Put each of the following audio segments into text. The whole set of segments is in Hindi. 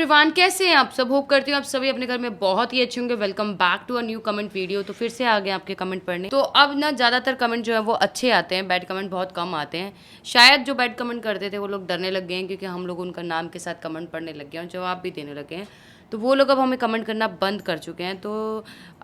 एवरीवन, कैसे हैं आप सब? होप करती हूँ आप सभी अपने घर में बहुत ही अच्छे होंगे। Welcome back to a new comment video. तो फिर से आ गए आपके कमेंट पढ़ने। तो अब ना ज़्यादातर कमेंट जो है वो अच्छे आते हैं, बैड कमेंट बहुत कम आते हैं। शायद जो बैड कमेंट करते थे वो लोग डरने लग गए हैं, क्योंकि हम लोग उनका नाम के साथ कमेंट पढ़ने लग गए हैं और जवाब भी देने लगे हैं। तो वो लोग अब हमें कमेंट करना बंद कर चुके हैं। तो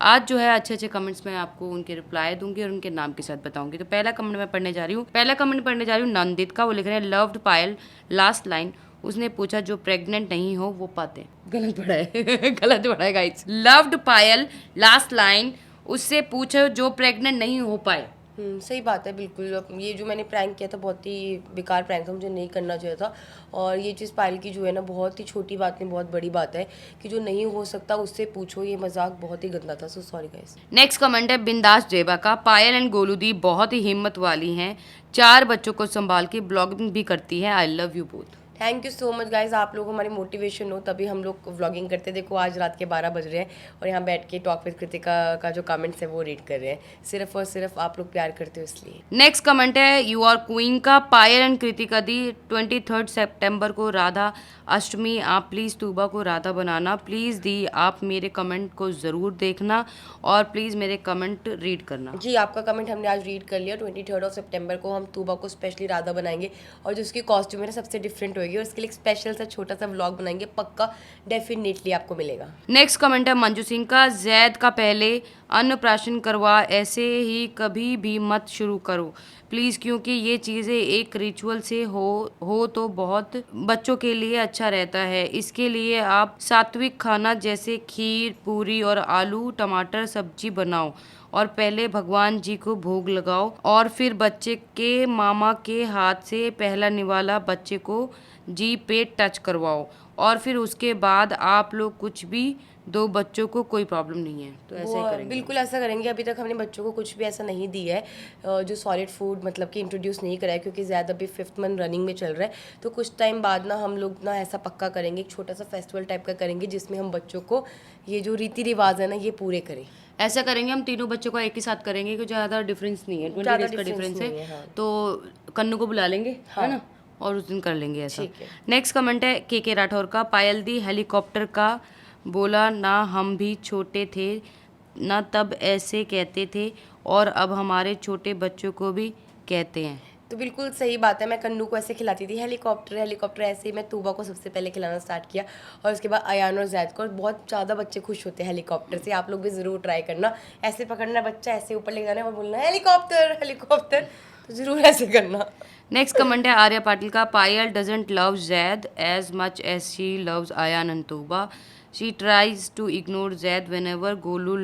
आज जो है अच्छे अच्छे कमेंट्स में आपको उनके रिप्लाई दूंगी और उनके नाम के साथ बताऊंगी। तो पहला कमेंट मैं पढ़ने जा रही हूँ। पहला कमेंट पढ़ने जा रही हूँ नंदित का। वो लिख रहे हैं, लव्ड पायल, लास्ट लाइन। उसने पूछा जो प्रेग्नेंट नहीं हो वो पाते। गलत पढ़ा है गलत पढ़ा है गाइस। लव्ड पायल, लास्ट लाइन। उससे पूछो जो प्रेग्नेंट नहीं हो पाए। सही बात है बिल्कुल। अब ये जो मैंने प्रैंक किया था बहुत ही बेकार प्रैंक था, मुझे नहीं करना चाहिए था। और ये चीज़ पायल की जो है ना, बहुत ही छोटी बात नहीं, बहुत बड़ी बात है कि जो नहीं हो सकता उससे पूछो। ये मजाक बहुत ही गंदा था। So sorry guys. Next comment है बिंदास जेबा का। पायल एंड गोलूदी बहुत ही हिम्मत वाली हैं, 4 बच्चों को संभाल के ब्लॉगिंग भी करती है। I love you both. Thank you so much guys. आप लोग हमारी मोटिवेशन हो तभी हम लोग व्लॉगिंग करते हैं। देखो आज रात के 12 बज रहे हैं और यहाँ बैठ के टॉक विद कृतिका का जो कमेंट्स है वो रीड कर रहे हैं। सिर्फ और सिर्फ आप लोग प्यार करते हो इसलिए। नेक्स्ट कमेंट है यू आर क्वीन का। पायल एंड कृतिका दी 23 सितंबर को राधा अष्टमी। आप प्लीज़ तूबा को राधा बनाना। प्लीज़ दी आप मेरे कमेंट को ज़रूर देखना और प्लीज़ मेरे कमेंट रीड करना। जी, आपका कमेंट हमने आज रीड कर लिया। 23 सितंबर को हम तूबा को स्पेशली राधा बनाएंगे और जो उसकी कॉस्ट्यूम है ना सबसे डिफरेंट होगी और उसके लिए एक स्पेशल सा छोटा सा व्लॉग बनाएंगे। पक्का डेफिनेटली आपको मिलेगा। नेक्स्ट कमेंट है मंजू सिंह का। जैद का पहले अन्नप्राशन करवा, ऐसे ही कभी भी मत शुरू करो प्लीज़, क्योंकि ये चीज़ें एक रिचुअल से हो तो बहुत बच्चों के लिए अच्छा रहता है। इसके लिए आप सात्विक खाना जैसे खीर, पूरी और आलू टमाटर सब्जी बनाओ और पहले भगवान जी को भोग लगाओ और फिर बच्चे के मामा के हाथ से पहला निवाला बच्चे को जी पे टच करवाओ और फिर उसके बाद आप लोग कुछ भी दो, बच्चों को कोई प्रॉब्लम नहीं है। तो ऐसा ही करेंगे। बिल्कुल ऐसा करेंगे। अभी तक हमने बच्चों को कुछ भी ऐसा नहीं दिया है जो सॉलिड फूड मतलब कि इंट्रोड्यूस नहीं करा है, क्योंकि ज़्यादा अभी 5th मंथ रनिंग में चल रहा है। तो कुछ टाइम बाद ना हम लोग ना ऐसा पक्का करेंगे, एक छोटा सा फेस्टिवल टाइप का करेंगे जिसमें हम बच्चों को ये जो रीति रिवाज है ना ये पूरे करें। ऐसा करेंगे हम तीनों बच्चों को एक ही साथ करेंगे, क्योंकि ज़्यादा डिफरेंस नहीं है, 20 डेज का डिफरेंस है। हाँ। तो कन्नू को बुला लेंगे, है ना, और उस दिन कर लेंगे ऐसा। ठीक है। नेक्स्ट कमेंट है के राठौर का। पायल दी हेलीकॉप्टर का बोला ना, हम भी छोटे थे ना तब ऐसे कहते थे और अब हमारे छोटे बच्चों को भी कहते हैं। तो बिल्कुल सही बात है। मैं कन्नू को ऐसे खिलाती थी हेलीकॉप्टर हेलीकॉप्टर, ऐसे ही मैं तूबा को सबसे पहले खिलाना स्टार्ट किया और उसके बाद अयान और जैद को। और बहुत ज़्यादा बच्चे खुश होते हैं हेलीकॉप्टर से। आप लोग भी ज़रूर ट्राई करना। ऐसे पकड़ना बच्चा, ऐसे ऊपर ले जाना और बोलना हेलीकॉप्टर हेलीकॉप्टर। तो ज़रूर ऐसे करना। नेक्स्ट कमेंट है आर्या पाटिल का। Payal doesn't love Zaid as much as she loves Ayaan and Tuba. She tries to ignore Zaid whenever Golu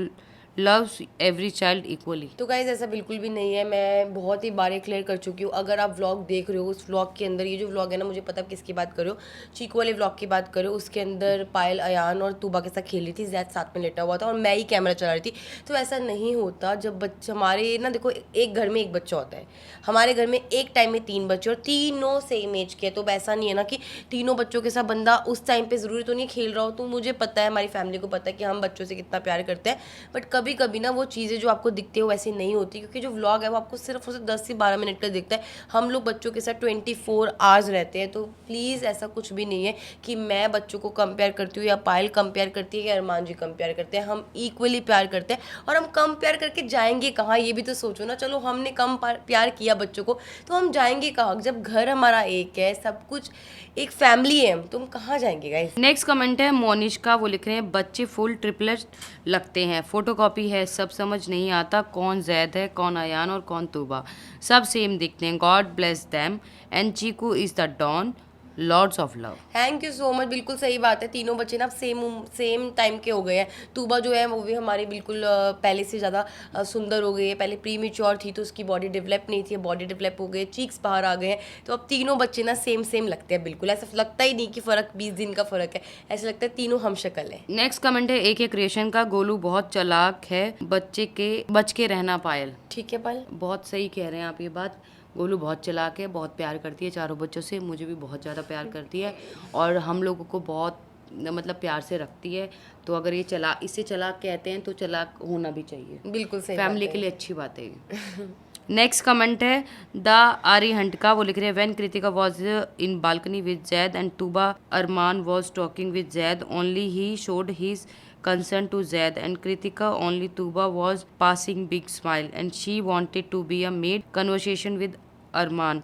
loves every child equally. तो गाइज ऐसा बिल्कुल भी नहीं है। मैं बहुत ही बार ये क्लियर कर चुकी हूँ। अगर आप व्लॉग देख रहे हो, उस व्लॉग के अंदर ये जो व्लॉग है ना, मुझे पता आप किसकी बात कर रहे हो, चीकू वाले व्लॉग की बात कर रहे हो। उसके अंदर पायल अयान और तूबा के साथ खेल रही थी, जैद साथ में लेटा हुआ था और मैं ही कैमरा चला रही थी। तो ऐसा नहीं होता। जब बच्चे हमारे ना, देखो एक घर में एक बच्चा होता है, हमारे घर में एक टाइम में 3 बच्चे और तीनों सेम एज के। तो ऐसा नहीं है ना कि तीनों बच्चों के साथ बंदा उस टाइम पे ज़रूरी तो नहीं खेल रहा हो। तो मुझे पता है, हमारी फैमिली को पता है कि हम बच्चों से कितना प्यार करते हैं। बट कभी कभी ना वो चीज़ें जो आपको दिखती है वैसी नहीं होती, क्योंकि जो व्लॉग है वो आपको सिर्फ और सिर्फ 10 से 12 मिनट का दिखता है। हम लोग बच्चों के साथ 24 आवर्स रहते हैं। तो प्लीज़ ऐसा कुछ भी नहीं है कि मैं बच्चों को कंपेयर करती हूँ या पायल कंपेयर करती है या अरमान जी कंपेयर करते हैं। हम इक्वली प्यार करते हैं और हम कंपेयर करके जाएंगे कहाँ, ये भी तो सोचो ना। चलो हमने कम प्यार किया बच्चों को तो हम जाएंगे कहाँ, जब घर हमारा एक है, सब कुछ एक फैमिली है, तो हम कहाँ जाएंगे गाइस। नेक्स्ट कमेंट है मोनिश का। वो लिख रहे हैं बच्चे फुल ट्रिपलेट लगते हैं, फोटोकॉपी है, सब समझ नहीं आता कौन जैद है, कौन अयान और कौन तूबा, सब सेम दिखते हैं। God bless them and Cheeku is the don, lords of love. Thank you so much. बिल्कुल सही बात है। तीनों बच्चे ना सेम टाइम के हो गए हैं। तूबा जो है वो भी हमारी बिल्कुल पहले से ज़्यादा सुंदर हो गई है। पहले प्री मैच्योर थी तो उसकी बॉडी डेवलप नहीं थी, बॉडी डेवलप हो गई, चीक्स बाहर आ गए हैं। तो अब तीनों बच्चे ना सेम लगते हैं बिल्कुल। ऐसा लगता ही नहीं कि फ़र्क 20 दिन का फ़र्क है, ऐसा लगता है तीनों हम शक्ल है। नेक्स्ट कमेंट है एक क्रिएशन का। गोलू बहुत चालाक है, बच के रहना पायल। ठीक है पायल, बहुत सही कह रहे हैं आप ये बात। गोलू बहुत चालाक है, बहुत प्यार करती है चारों बच्चों से, मुझे भी बहुत ज़्यादा प्यार करती है और हम लोगों को बहुत मतलब प्यार से रखती है। तो अगर ये इसे चालाक कहते हैं तो चालाक होना भी चाहिए। बिल्कुल सही फैमिली बात के है। लिए अच्छी बात है ये। नेक्स्ट कमेंट है द आरी हंट का, वो लिख रहे हैं when Kritika was in balcony with Zaid and Tuba Armaan was talking with Zaid only he showed his concern to Zaid and Kritika only Tuba was passing big smile and she wanted to be a maid conversation with Arman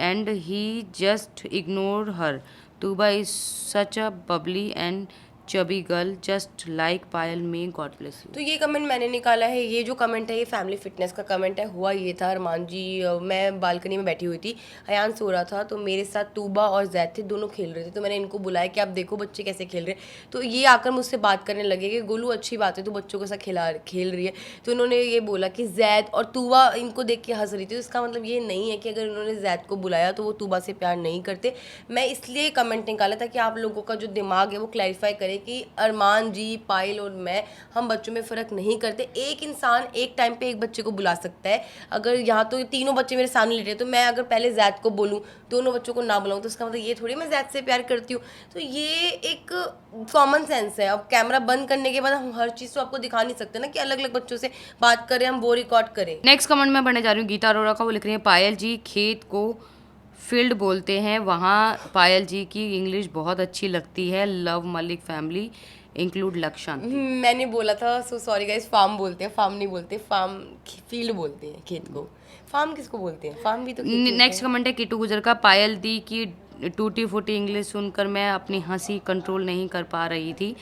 and he just ignored her. Tuba is such a bubbly and chubby girl just like Payal May, God bless you. तो ये कमेंट मैंने निकाला है, ये जो कमेंट है ये फैमिली फिटनेस का कमेंट है। हुआ ये था अरमान जी, मैं बालकनी में बैठी हुई थी, अयान सो रहा था, तो मेरे साथ तूबा और जैद थे, दोनों खेल रहे थे। तो मैंने इनको बुलाया कि आप देखो बच्चे कैसे खेल रहे हैं। तो ये आकर मुझसे बात करने लगे कि गोलू अच्छी बात है तो बच्चों के साथ खेल रही है। तो इन्होंने ये बोला कि जैद और तूबा इनको देख के हंस रही थी। तो इसका मतलब ये नहीं है कि अगर इन्होंने जैद को बुलाया तो वो तूबा से प्यार नहीं करते। मैं इसलिए कमेंट निकाला था कि आप लोगों का जो दिमाग है वो क्लैरिफाई करे कि अरमान जी, पायल और मैं, हम बच्चों में फ़र्क नहीं करते। एक इंसान एक टाइम पे एक बच्चे को बुला सकता है। अगर यहाँ तो तीनों बच्चे मेरे सामने लेटे तो मैं अगर पहले जैद को बोलूँ, दोनों बच्चों को ना बुलाऊँ, तो इसका मतलब ये थोड़ी मैं जैद से प्यार करती हूँ। तो ये एक कॉमन सेंस है। अब कैमरा बंद करने के बाद हम हर चीज़ तो आपको दिखा नहीं सकते ना कि अलग अलग बच्चों से बात करें, हम वो रिकॉर्ड करें। नेक्स्ट कमेंट में पढ़ने जा रही हूँ गीता अरोड़ा का, वो लिख रही है पायल जी खेत को फील्ड बोलते हैं, वहाँ पायल जी की इंग्लिश बहुत अच्छी लगती है, लव मलिक फैमिली इंक्लूड लक्षण। मैंने बोला था, सो सॉरी गाइस, फार्म बोलते हैं, फार्म नहीं बोलते, फार्म फील्ड बोलते हैं खेत को। फार्म किसको बोलते हैं? फार्म भी तो नेक्स्ट कमेंट है किटू गुजर का, पायल दी की टूटी फूटी इंग्लिश सुनकर मैं अपनी हंसी कंट्रोल नहीं कर पा रही थी,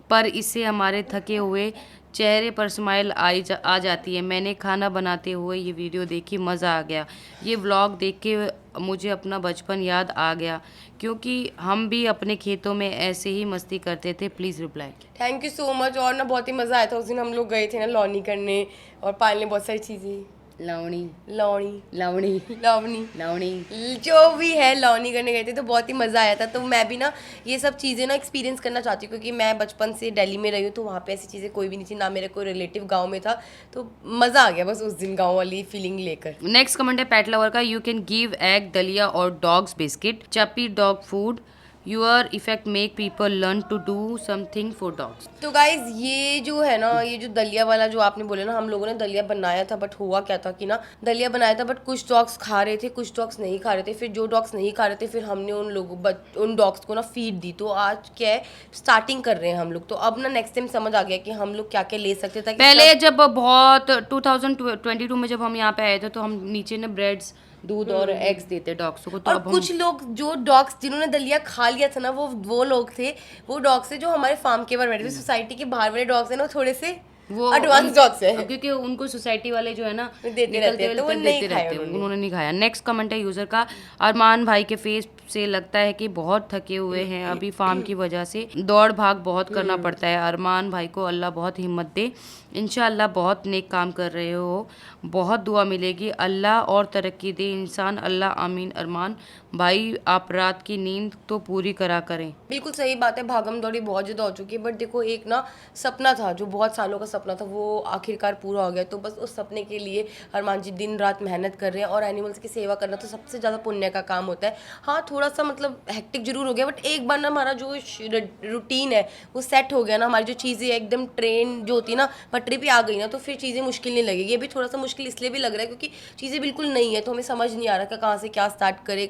पर इससे हमारे थके हुए चेहरे पर स्माइल आ जाती है। मैंने खाना बनाते हुए ये वीडियो देखी, मज़ा आ गया। ये व्लॉग देख के मुझे अपना बचपन याद आ गया क्योंकि हम भी अपने खेतों में ऐसे ही मस्ती करते थे। Please reply. Thank you so much. और ना बहुत ही मज़ा आया था उस दिन, हम लोग गए थे ना लौनी करने, और पायल ने बहुत सारी चीज़ें, लवणी लौनी लवणी लवनी लवणी जो भी है, लौनी करने गए थे, तो बहुत ही मज़ा आया था। तो मैं भी ना ये सब चीज़ें ना एक्सपीरियंस करना चाहती हूँ क्योंकि मैं बचपन से दिल्ली में रही हूँ, तो वहाँ पे ऐसी चीज़ें कोई भी नहीं थी, ना मेरे कोई रिलेटिव गांव में था। तो मज़ा आ गया बस उस दिन गांव वाली फीलिंग लेकर। नेक्स्ट कमेंट है पैट लवर का, you can give egg dalia और dogs biscuit Chappi dog food, your effect make people learn to do something for dogs. तो गाइज ये जो है ना, ये जो दलिया वाला जो आपने बोला ना, हम लोगों ने दलिया बनाया था, बट हुआ क्या था कि ना दलिया बनाया था बट कुछ डॉग्स खा रहे थे, कुछ डॉग्स नहीं खा रहे थे। फिर जो डॉग्स नहीं खा रहे थे फिर हमने उन डॉग्स को ना फीड दी। तो आज क्या है, स्टार्टिंग कर रहे हैं हम लोग। तो अब ना नेक्स्ट टाइम समझ आ गया कि हम लोग क्या क्या ले सकते थे। पहले जब बहुत 2022 में जब हम यहाँ पे आए थे तो हम नीचे ना ब्रेड्स, दूध और एग्स देते डॉग्स को। तो और अब कुछ लोग जो डॉग्स जिन्होंने दलिया खा लिया था ना, वो लोग थे, वो डॉग्स थे जो हमारे फार्म के बाहर बैठे थे। सोसाइटी के बाहर वाले डॉग्स है ना, थोड़े से वो एडवांस डॉग्स है, क्योंकि उनको सोसाइटी वाले जो है ना देते रहते हैं, तो वो नहीं खाया उन्होंने नहीं खाया। नेक्स्ट कमेंट है यूजर का, अरमान भाई के फेस से लगता है कि बहुत थके हुए हैं अभी फार्म की वजह से, दौड़ भाग बहुत करना पड़ता है। अरमान भाई को अल्लाह बहुत हिम्मत दे, इंशाल्लाह बहुत नेक काम कर रहे हो, बहुत दुआ मिलेगी, अल्लाह और तरक्की दे इंसान, अल्लाह आमीन। अरमान भाई आप रात की नींद तो पूरी करा करें। बिल्कुल सही बात है, भागम दौड़ी बहुत ज़्यादा हो चुकी है, बट देखो एक ना सपना था जो बहुत सालों का सपना था, वो आखिरकार पूरा हो गया। तो बस उस सपने के लिए अरमान जी दिन रात मेहनत कर रहे हैं। और एनिमल्स की सेवा करना तो सबसे ज़्यादा पुण्य का काम होता है। हाँ थोड़ा सा मतलब हेक्टिक जरूर हो गया, बट एक बार ना हमारा जो रूटीन है वो सेट हो गया ना, हमारी जो चीज़ें एकदम ट्रेन जो होती है ना पटरी पे आ गई ना, तो फिर चीज़ें मुश्किल नहीं लगेगी। ये भी थोड़ा सा मुश्किल इसलिए भी लग रहा है क्योंकि चीज़ें बिल्कुल नई है, तो हमें समझ नहीं आ रहा कि कहाँ से क्या स्टार्ट करें।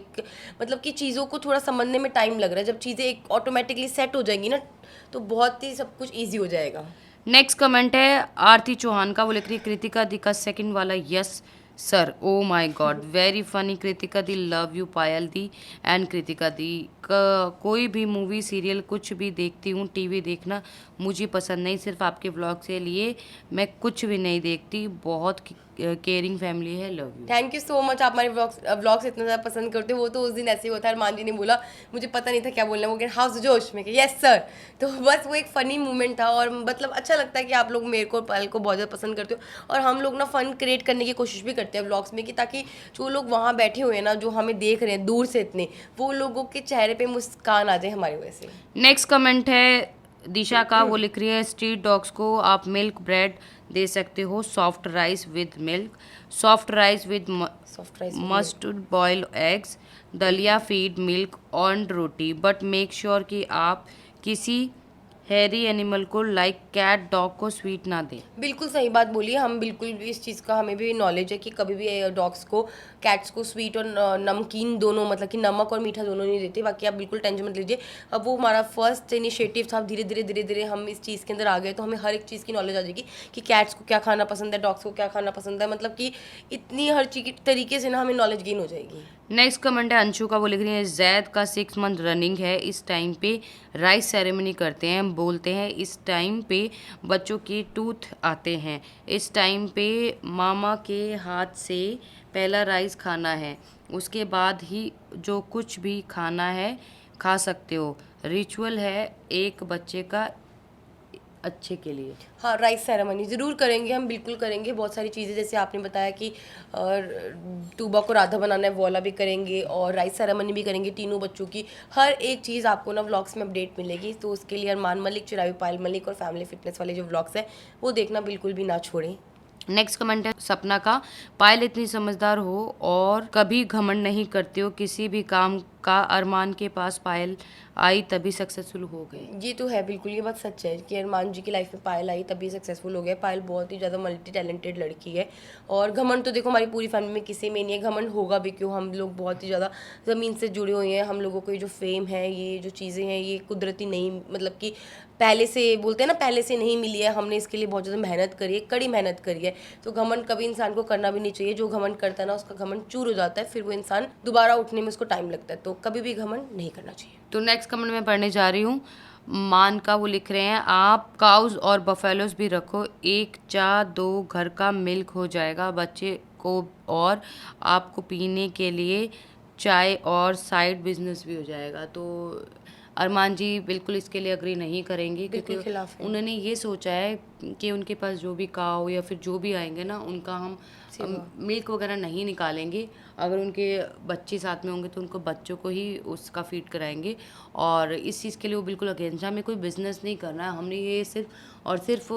मतलब कि चीज़ों को थोड़ा समझने में टाइम लग रहा है। जब चीज़ें एक ऑटोमेटिकली सेट हो जाएंगी ना तो बहुत ही सब कुछ ईजी हो जाएगा। नेक्स्ट कमेंट है आरती चौहान का, वो लिख रही कृतिका दी का सेकंड वाला yes sir, oh my god very funny Kritika di, love you Payal di and Kritika di. कोई भी मूवी सीरियल कुछ भी देखती हूँ, टीवी देखना मुझे पसंद नहीं, सिर्फ आपके व्लॉग से लिए मैं कुछ भी नहीं देखती, बहुत केयरिंग फैमिली है, love you. Thank you so much, आप हमारे व्लॉग्स इतना ज़्यादा पसंद करते हो। वो तो उस दिन ऐसे ही होता है, अरमान जी ने बोला, मुझे पता नहीं था क्या बोलना है, वो कह हाउस जोश में यस सर। तो बस वो एक फ़नी मोमेंट था और मतलब अच्छा लगता है कि आप लोग मेरे को पायल को बहुत ज़्यादा पसंद करते हो। और हम लोग ना फ़न क्रिएट करने की कोशिश भी करते हैं व्लॉग्स में कि ताकि जो लोग वहाँ बैठे हुए हैं ना, जो हमें देख रहे हैं दूर से इतने, वो लोगों के चेहरे पे मुस्कान आ जाए हमारी वजह से। नेक्स्ट कमेंट है दिशा का, वो लिख रही है स्ट्रीट डॉग्स को आप मिल्क ब्रेड दे सकते हो, soft rice with milk, soft rice with mustard boiled eggs, dalia feed milk on roti, but make sure कि आप किसी हैरी एनिमल को लाइक कैट डॉग को स्वीट ना दें। बिल्कुल सही बात बोली है। हम बिल्कुल भी इस चीज़ का हमें भी नॉलेज है कि कभी भी डॉग्स को कैट्स को स्वीट और नमकीन दोनों, मतलब कि नमक और मीठा दोनों नहीं देते। बाकी आप बिल्कुल टेंशन मत लीजिए। अब वो हमारा फर्स्ट इनिशिएटिव था, धीरे धीरे हम इस चीज़ के अंदर आ गए तो हमें हर एक चीज़ की नॉलेज आ जाएगी कि कैट्स को क्या खाना पसंद है, डॉग्स को क्या खाना पसंद है, मतलब कि इतनी हर चीज़ तरीके से ना हमें नॉलेज गेन हो जाएगी। नेक्स्ट कमेंट है अंशु का, वो लिख रही है जैद का 6 मंथ रनिंग है, इस टाइम पे राइस सेरेमनी करते हैं, बोलते हैं इस टाइम पे बच्चों के टूथ आते हैं, इस टाइम पे मामा के हाथ से पहला राइस खाना है, उसके बाद ही जो कुछ भी खाना है खा सकते हो, रिचुअल है एक बच्चे का अच्छे के लिए। हाँ, राइस सेरेमनी ज़रूर करेंगे, हम बिल्कुल करेंगे। बहुत सारी चीज़ें जैसे आपने बताया कि टूबा को राधा बनाना है, वो वाला भी करेंगे और राइस सेरेमनी भी करेंगे तीनों बच्चों की। हर एक चीज़ आपको ना व्लॉग्स में अपडेट मिलेगी, तो उसके लिए अरमान मलिक, चिरायु पायल मलिक और फैमिली फिटनेस वाले जो व्लॉग्स हैं वो देखना बिल्कुल भी ना छोड़ें। नेक्स्ट कमेंट है सपना का, पायल इतनी समझदार हो और कभी घमंड नहीं करती हो किसी भी काम का, अरमान के पास पायल आई तभी सक्सेसफुल हो गए। ये तो है, बिल्कुल ये बात सच है कि अरमान जी की लाइफ में पायल आई तभी सक्सेसफुल हो गए। पायल बहुत ही ज़्यादा मल्टी टैलेंटेड लड़की है और घमंड तो देखो हमारी पूरी फैमिली में किसी में नहीं है, घमंड होगा भी क्यों। हम लोग बहुत ही ज़्यादा ज़मीन से जुड़े हुए हैं। हम लोगों को ये जो फेम है, ये जो चीज़ें हैं, ये कुदरती नहीं, मतलब कि पहले से बोलते हैं ना, पहले से नहीं मिली है। हमने इसके लिए बहुत ज़्यादा मेहनत करी है, कड़ी मेहनत करी है। तो घमंड कभी इंसान को करना भी नहीं चाहिए। जो घमंड करता है ना, उसका घमंड चूर हो जाता है, फिर वो इंसान दोबारा उठने में उसको टाइम लगता है। तो कभी भी घमंड नहीं करना चाहिए। तो नेक्स्ट कमेंट में पढ़ने जा रही हूँ मान का, वो लिख रहे हैं आप काउज और बफेलोज भी रखो, एक चाह दो घर का मिल्क हो जाएगा बच्चे को और आपको पीने के लिए चाय और साइड बिजनेस भी हो जाएगा। तो अरमान जी बिल्कुल इसके लिए अग्री नहीं करेंगे बिल्कुल क्योंकि खिलाफ है। उन्होंने ये सोचा है कि उनके पास जो भी काऊ या फिर जो भी आएंगे ना, उनका हम मिल्क वगैरह नहीं निकालेंगे। अगर उनके बच्चे साथ में होंगे तो उनको बच्चों को ही उसका फीड कराएंगे और इस चीज़ के लिए वो बिल्कुल अगेंस्ट है। हमें कोई बिजनेस नहीं करना है, हमने ये सिर्फ और सिर्फ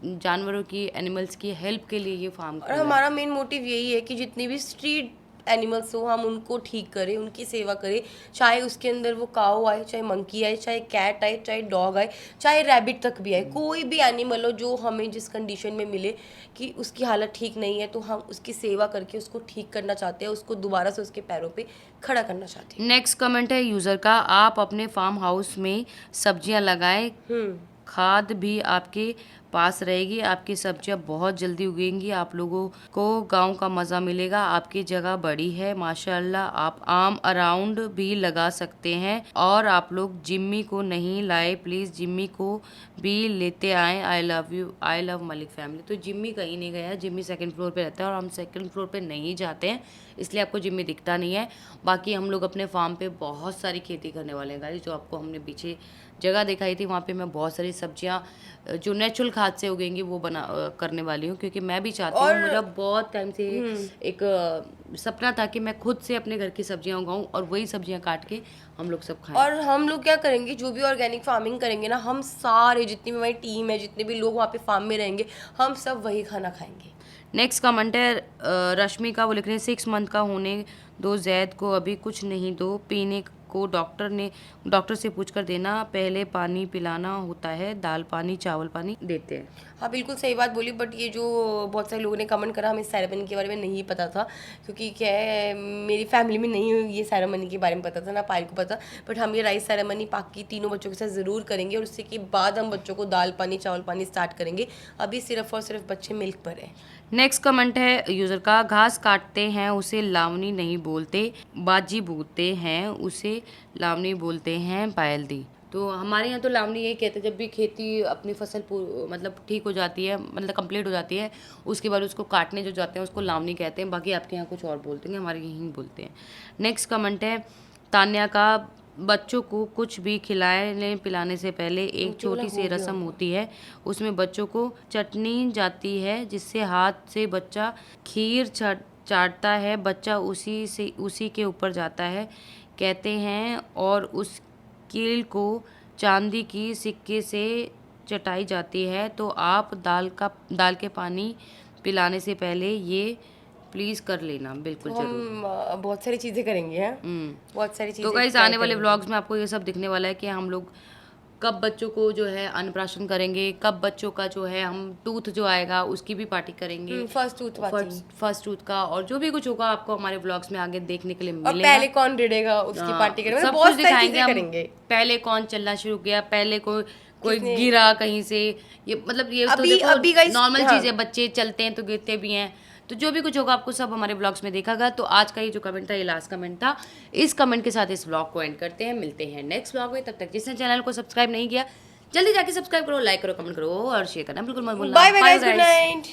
जानवरों की, एनिमल्स की हेल्प के लिए ये फार्म और खोला है। हमारा मेन मोटिव यही है कि जितनी भी स्ट्रीट एनिमल्स हो हम उनको ठीक करें, उनकी सेवा करें। चाहे उसके अंदर वो काऊ आए, चाहे मंकी आए, चाहे कैट आए, चाहे डॉग आए, चाहे रैबिट तक भी आए, कोई भी एनिमल हो जो हमें जिस कंडीशन में मिले कि उसकी हालत ठीक नहीं है, तो हम उसकी सेवा करके उसको ठीक करना चाहते हैं, उसको दोबारा से उसके पैरों पे खड़ा करना चाहते हैं। नेक्स्ट कमेंट है यूज़र का, आप अपने फार्म हाउस में सब्जियां लगाएं, खाद भी आपके पास रहेगी, आपकी सब्जियां बहुत जल्दी उगेंगी, आप लोगों को गांव का मज़ा मिलेगा, आपकी जगह बड़ी है माशाल्लाह, आप आम अराउंड भी लगा सकते हैं और आप लोग जिम्मी को नहीं लाए, प्लीज़ जिम्मी को भी लेते आए, I love you, I love Malik family. तो जिम्मी कहीं नहीं गया, जिम्मी सेकंड फ्लोर पे रहता है और हम सेकंड फ्लोर पे नहीं जाते हैं, इसलिए आपको जिम्मी दिखता नहीं है। बाकी हम लोग अपने फार्म पे बहुत सारी खेती करने वाले हैं गाइस, जो आपको हमने पीछे जगह दिखाई थी वहाँ पे मैं बहुत सारी सब्जियाँ जो नेचुरल खाद से उगेंगी वो करने वाली हूँ, क्योंकि मैं भी चाहती हूँ, मेरा बहुत टाइम से एक सपना था कि मैं खुद से अपने घर की सब्जियाँ उगाऊँ और वही सब्जियाँ काट के हम लोग सब खाएं। और हम लोग क्या करेंगे, जो भी ऑर्गेनिक फार्मिंग करेंगे ना, हम सारे जितनी भी हमारी टीम है, जितने भी लोग वहाँ पे फार्म में रहेंगे, हम सब वही खाना खाएंगे। नेक्स्ट कमेंट है रश्मि का, वो लिख रहे हैं 6 मंथ का होने दो, जैद को अभी कुछ नहीं दो, पीने को डॉक्टर से पूछ कर देना, पहले पानी पिलाना होता है, दाल पानी चावल पानी देते हैं। हाँ, बिल्कुल सही बात बोली। बट ये जो बहुत सारे लोगों ने कमेंट करा, हमें सेरेमनी के बारे में नहीं पता था, क्योंकि क्या है मेरी फैमिली में नहीं ये सेरेमनी के बारे में पता था, ना पायल को पता। बट हम ये राइस सेरेमनी बाकी तीनों बच्चों के साथ ज़रूर करेंगे और उससे के बाद हम बच्चों को दाल पानी चावल पानी स्टार्ट करेंगे। अभी सिर्फ और सिर्फ बच्चे मिल्क पर हैं। नेक्स्ट कमेंट है यूजर का, घास काटते हैं उसे लावनी नहीं बोलते, बाजी बोलते हैं उसे लावनी बोलते हैं, पायल दी। तो हमारे यहाँ तो लावनी यही कहते हैं, जब भी खेती अपनी फसल मतलब ठीक हो जाती है, मतलब कंप्लीट हो जाती है, उसके बाद उसको काटने जो जाते हैं उसको लावनी कहते हैं। बाकी आपके यहाँ कुछ और बोलते हैं, हमारे यहीं बोलते हैं। नेक्स्ट कमेंट है तान्या का, बच्चों को कुछ भी खिलाने पिलाने से पहले एक छोटी सी रस्म होती है, उसमें बच्चों को चटनी जाती है जिससे हाथ से बच्चा खीर चाटता है, बच्चा उसी के ऊपर जाता है कहते हैं और उस कील को चांदी की सिक्के से चटाई जाती है। तो आप दाल के पानी पिलाने से पहले ये प्लीज़ कर लेना, बिल्कुल जरूर। हम बहुत सारी चीज़ें करेंगे हैं, बहुत सारी तो चीज़ें गाइस try आने वाले करेंगे। व्लॉग्स में आपको ये सब दिखने वाला है कि हम लोग कब बच्चों को जो है अन्नप्राशन करेंगे, कब बच्चों का जो है हम टूथ जो आएगा उसकी भी पार्टी करेंगे, first tooth party, first tooth का, और जो भी कुछ होगा आपको हमारे व्लॉग्स में आगे देखने के लिए और मिलेगा। पहले कौन रिड़ेगा उसकी पार्टी करेंगे, सब बहुत कुछ सारी दिखाएंगे चीजें हम। करेंगे। पहले कौन चलना शुरू किया, पहले कोई गिरा कहीं से, ये मतलब ये तो अभी देखो guys, नॉर्मल हाँ। चीज है, बच्चे चलते हैं तो गिरते भी हैं, तो जो भी कुछ होगा आपको सब हमारे ब्लॉग्स में देखागा। तो आज का ये जो कमेंट था ये लास्ट कमेंट था। इस कमेंट के साथ इस ब्लॉग को एंड करते हैं, मिलते हैं नेक्स्ट ब्लॉग में। तब तक जिसने चैनल को सब्सक्राइब नहीं किया जल्दी जाके सब्सक्राइब करो, लाइक करो, कमेंट करो और शेयर करना बिल्कुल मत भूलना। Bye bye guys, good night.